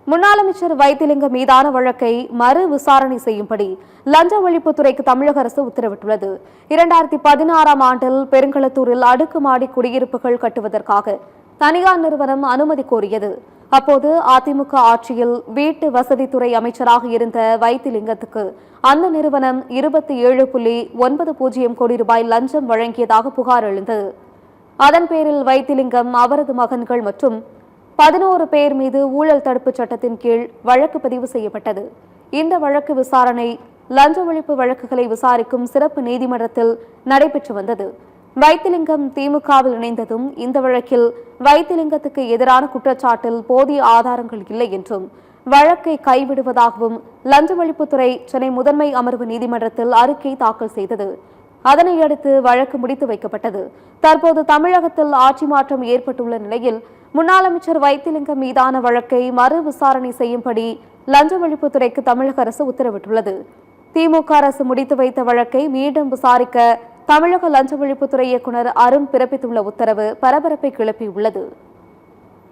முன்னாள் அமைச்சர் வைத்திலிங்கம் மீதான வழக்கை மறு விசாரணை செய்யும்படி லஞ்ச ஒழிப்புத்துறைக்கு தமிழக அரசு உத்தரவிட்டுள்ளது. 2016ஆம் ஆண்டில் பெருங்களத்தூரில் அடுக்குமாடி குடியிருப்புகள் கட்டுவதற்காக தனியார் நிறுவனம் அனுமதி கோரியது. அப்போது அதிமுக ஆட்சியில் வீட்டு வசதித்துறை அமைச்சராக இருந்த வைத்திலிங்கத்துக்கு அந்த நிறுவனம் 27.90 கோடி ரூபாய் லஞ்சம் வழங்கியதாக புகார் எழுந்தது. அதன் பேரில் வைத்திலிங்கம், அவரது மகன்கள் மற்றும் 11 பேர் மீது ஊழல் தடுப்பு சட்டத்தின் கீழ் வழக்கு பதிவு செய்யப்பட்டது. இந்த வழக்கு விசாரணை லஞ்ச ஒழிப்பு வழக்குகளை விசாரிக்கும் சிறப்பு நீதிமன்றத்தில் நடைபெற்று வந்தது. வைத்திலிங்கம் திமுகவில் இணைந்ததும் இந்த வழக்கில் வைத்திலிங்கத்துக்கு எதிரான குற்றச்சாட்டில் போதிய ஆதாரங்கள் இல்லை என்றும் வழக்கை கைவிடுவதாகவும் லஞ்ச ஒழிப்புத்துறை சென்னை முதன்மை அமர்வு நீதிமன்றத்தில் அறிக்கை தாக்கல் செய்தது. அதனையடுத்து வழக்கு முடித்து வைக்கப்பட்டது. தற்போது தமிழகத்தில் ஆட்சி மாற்றம் ஏற்பட்டுள்ள நிலையில் முன்னாள் அமைச்சர் வைத்திலிங்கம் மீதான வழக்கை மறு விசாரணை செய்யும்படி லஞ்ச ஒழிப்புத்துறைக்கு தமிழக அரசு உத்தரவிட்டுள்ளது. திமுக அரசு முடித்து வைத்த வழக்கை மீண்டும் விசாரிக்க தமிழக லஞ்ச ஒழிப்புத்துறை இயக்குநர் அருண் பிறப்பித்துள்ள உத்தரவு பரபரப்பை கிளப்பியுள்ளது.